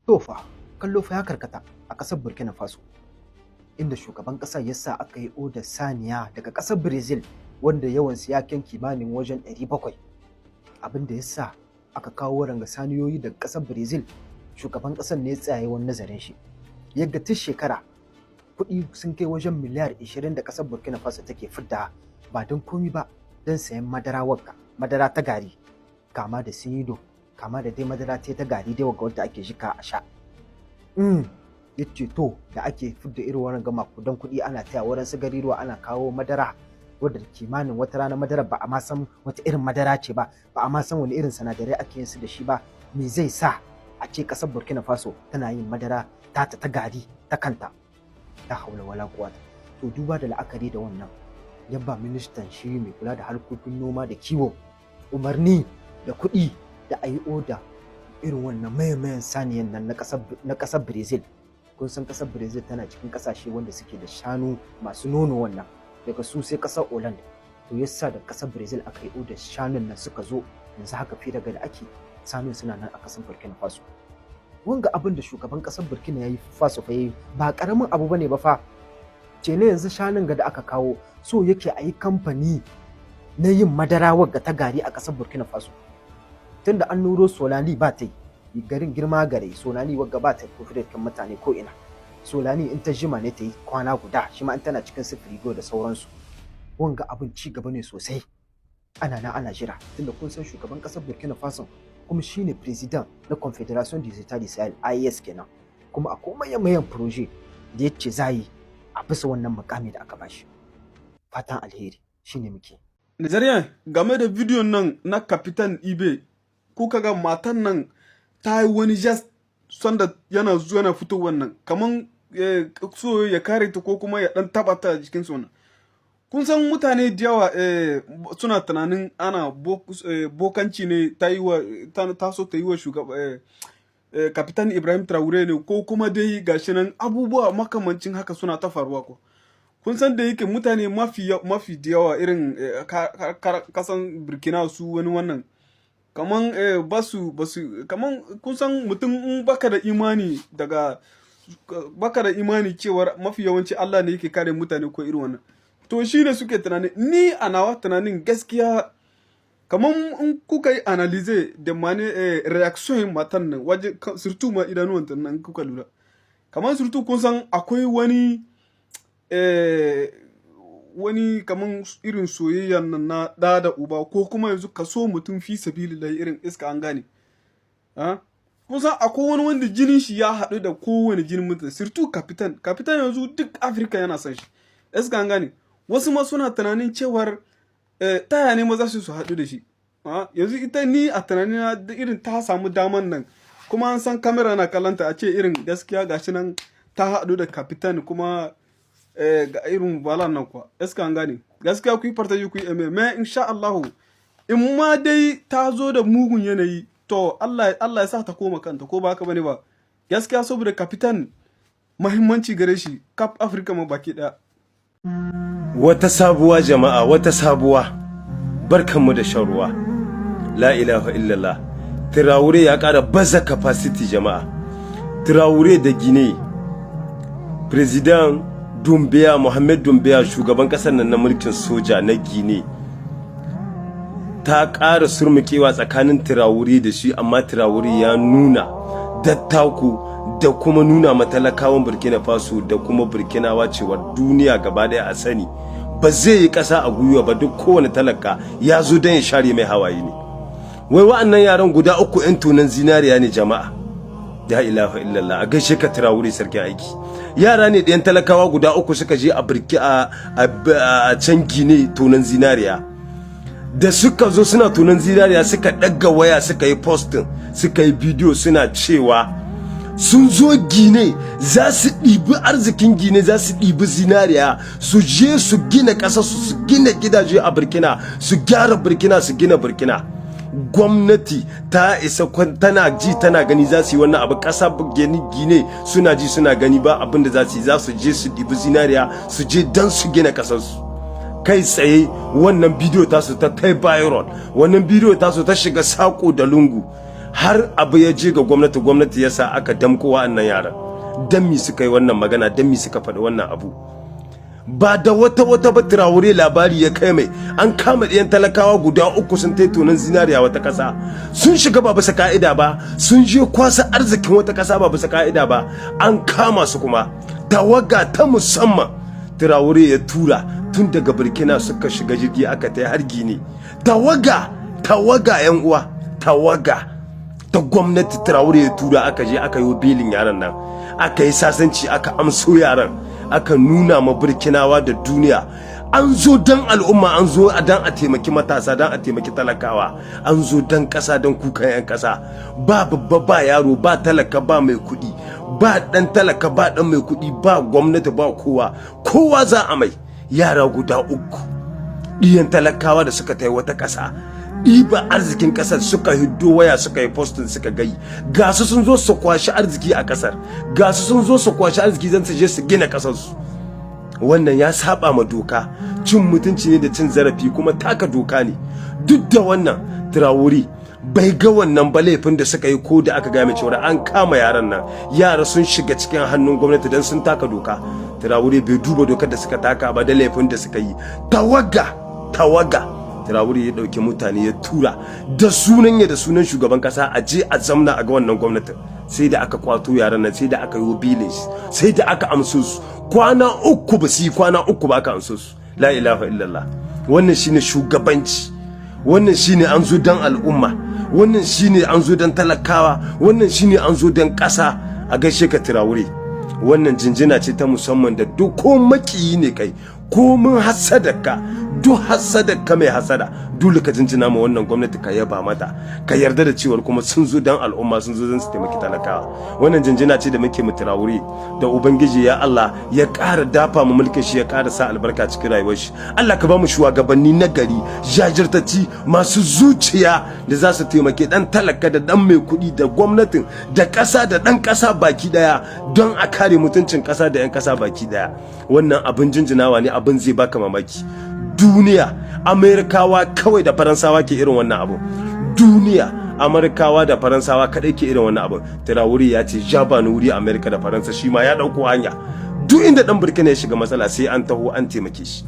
To fa, kallo fa ya karkata a ƙasar Burkina Faso, inda shugaban ƙasar ya sa aka yi odar saniya daga ƙasar Brazil wanda yawansu ya kai kimanin wajen 700. Abin da ya sa aka kawo ranga saniyoyi daga ƙasar Brazil, shugaban ƙasar ne ya tsaya wani nazarin shi. Yadda tun shekara kuɗi sun kai wajen miliyar 20 da ƙasar Burkina Faso take fidda ba don komi ba don sayan madara wagga, madara ta gari, kama da sinido, kama da dai madara ta gari dai wagga wadda ake jika a sha. Yace to da ake fidda irin wannan gama kudan kuɗi ana taya wurin su gari ruwa ana kawo madara wadda kimanin wata rana madara ba a ma san wata irin madara ce ba, ba a ma san wani irin sinadarai ake yin su da shi ba. Me zai sa a ce ƙasar Burkina Faso tana yin madara ta gari ta kanta? Ta haula wala quwwata. To duba da la'akari da wannan, yabba ministan shi mai kula da harkokin noma da kiwo umarni da kuɗi da a yi oda irin wannan mayan saniyan nan na ƙasar Brazil. Kun san ƙasar Brazil tana cikin ƙasashe wanda suke da shanu masu nono wannan, daga su sai ƙasar Holland. To yasa da ƙasar Brazil aka yi oda shanun nan suka zo, yanzu haka fi daga da ake samun suna nan a ƙasar Burkina Faso. Wanga abin da shugaban ƙasar Burkina ya yi Faso fa yi ba ƙaramin abu bane ba fa. Ce ne yanzu shanun ga da aka kawo so yake a yi kamfani na yin madara wagga ta gari a ƙasar Burkina Faso. Tunda an nuro Solani ba ta yi, garin girma gare Solani wagga ba ta kofi da kan mutane ko ina. Solani in ta jima ne ta yi kwana guda, shi ma in tana cikin sifirigo da sauransu. Wanga abin ci gaba ne sosai. Ana jira, tunda kun san shugaban ƙasar Burkina Faso kuma shine president na Confederation des États du Sahel IES kenan. Kuma akwai mayan proje da yace za yi a bisa wannan mukami da aka bashi. Fatan alheri shine muke. Nigerian, game da bidiyon nan na Kapitan Ibe, kuka ga matan nan ta yi wani just sanda yana zuwa na fito wannan kaman so ya kare ta ko kuma ya dan taba ta jikin su wannan. Kun san mutane da yawa suna tunanin ana bokanci ne ta so ta yi wa shugaba Kapitan Ibrahim Traore ne, ko kuma dai gashi nan abubuwa makamancin haka suna ta faruwa ko. Kun san da yake mutane mafi da yawa irin kasan Burkina su wani wannan kaman kaman kun san mutum in baka da imani cewar mafi yawanci Allah ne yake kare mutane ko irin wannan. To shi ne suke tunani, ni a nawa tunanin gaskiya kaman in kuka yi analize da mane reaction matan nan waje surtu ma idanuwan nan kuka lura, kaman surtu kun san akwai wani kaman irin soyayya nan na da uba, ko kuma yanzu ka so mutum fi sabilillahi irin iska, an gane kun san akwai wani wanda jinin shi ya haɗu da kowane jinin mutum, surtu kapitan yanzu duk Afirka yana son shi, iska, an gane. Wasu ma suna tunanin cewar taya ne maza su haɗu da shi. Yanzu ita ni a tunanina irin ta samu daman nan, kuma an san kamera na kallanta a ce irin gaskiya gashi nan ta haɗu da kapitan kuma ga irin balan nan kuwa. Gaskiya, an gane. Gaskiya ku yi fartaji ku yi me insha Allahu in ma dai ta zo da mugun yanayi to Allah ya sa ta koma kanta, ko ba haka bane ba. Gaskiya saboda kapitan mahimmanci gare shi kaf Afirka ma baki ɗaya. Wata sabuwa jama'a, wata sabuwa, barkanmu da shan ruwa. La ilaha illallah. Traore ya ƙara baza capacity jama'a. Traore da Guinea, President Doumbia, Mohamed Doumbia, shugaban ƙasar nan na mulkin soja na Guinea, ta ƙara surmukewa tsakanin Traore da shi, amma Traore ya nuna dattaku da kuma nuna matalakawan Burkina Faso da kuma Burkinawa cewa duniya gaba daya a sani ba zai yi ƙasa a gwiwa ba, duk kowane talaka ya zo don ya share mai hawaye ne. Wai wa'annan yaran guda uku 'yan tunan zinariya ne jama'a. La ilaha illallah, a gaishe ka Traore sarki aiki. Yara ne ɗayan talakawa guda uku suka je a can Gine tunan zinariya. Da suka zo suna tunan zinariya suka ɗaga waya suka yi postin, suka yi bidiyo suna cewa sun zo Gine za su ɗibi arzikin Gine, za su ɗibi zinariya su je su gina ƙasa su gina gidaje a Burkina, su gyara Burkina, su gina Burkina. Gwamnati ta isa tana ji tana gani za su yi wannan abu, ƙasa Gine suna ji suna gani ba abin da za su yi, za su je su ɗibi zinariya su je don su gina ƙasarsu. Kai tsaye wannan bidiyo tasu ta kai viral, wannan bidiyo tasu ta shiga sako da lungu, har abu ya je ga gwamnati, gwamnati ya sa aka damko wa'annan yaran. Dan mi suka yi wannan magana, dan mi suka faɗi wannan abu. Ba da wata ba Traore labari ya kai mai an kama ɗiyan talakawa guda 3 sun tai tonin zinariya wata ƙasa, sun shiga ba bisa ka'ida ba, sun je kwasa arzikin wata ƙasa ba bisa ka'ida ba, an kama su kuma. Tawaga ta musamman Traore ya tura tun daga Burkina suka shiga jirgi aka tai har Gini. Tawaga yan uwa, tawaga ta gwamnati Traore ya tura aka je aka yi belin yaran nan, aka yi sasanci, aka amso yaran, aka nuna ma Burkinawa da duniya an zo dan al'umma, an zo dan a taimaki matasa, dan a taimaki talakawa, an zo dan kasa, dan kukan yan kasa. Ba babba ba yaro, ba talaka ba mai kuɗi, ba dan talaka ba dan mai kuɗi, ba gwamnati ba kowa za a mai. Yara guda 3 ɗiyan talakawa da suka tai wata ƙasa ɗiba arzikin ƙasar, suka hiddo waya suka yi postin suka gai gasu sun zo su kwashi arziki a ƙasar, gasu sun zo su kwashi arziki zan su je su gina ƙasarsu. Wannan ya saba ma doka, cin mutunci ne da cin zarafi, kuma taka doka ne. Duk da wannan Traore bai ga wannan ba laifin da suka yi, ko da aka gaya mai cewa an kama yaran nan, yara sun shiga cikin hannun gwamnati dan sun taka doka. Traore bai duba dokar da suka taka ba da laifin da suka yi. Tawaga Traore ya dauki mutane ya tura da sunan shugaban kasa a je a zamna a ga wannan gwamnatin. Sai da aka kwato yaran nan, sai da aka yi bilin, sai da aka amso su. Kwana 3 ba su yi, kwana 3 ba aka amso su. La ilaha illallah. Wannan shine shugabanci, wannan shine an zo dan al'umma, wannan shine an zo dan talakawa, wannan shine an zo dan kasa. A gaishe ka Traore. Wannan jinjina ce ta musamman da duk ko makiyi ne kai, ko mun hasadaka, duk hasadaka mai hasada, dole ka jinjina ma wannan gwamnati, ka yaba mata, ka yarda da cewa kuma sun zo dan al'umma, sun zo dan su taimaki talakawa. Wannan jinjina ce da muke mu Traore, da ubangiji ya Allah ya ƙara dafa mu mulkin shi, ya ƙara sa albarka cikin rayuwar shi. Allah ka ba mu shugabanni na gari, jajirtacci, masu zuciya da za su taimake dan talaka da dan mai kuɗi, da gwamnatin, da ƙasa, da dan ƙasa baki daya, don a kare mutuncin ƙasa da 'yan ƙasa baki daya. Wannan abin jinjinawa ne, abin zai baka mamaki. Duniya Amerikawa kawai da Faransawa ke irin wannan abu. Duniya Amerikawa da Faransawa kadai ke irin wannan abu. Traore ya ce jabani wuri Amerika da Faransa, shi ma ya dauko hanya. Duk inda dan Burkina ya shiga matsala sai an taho an taimake shi.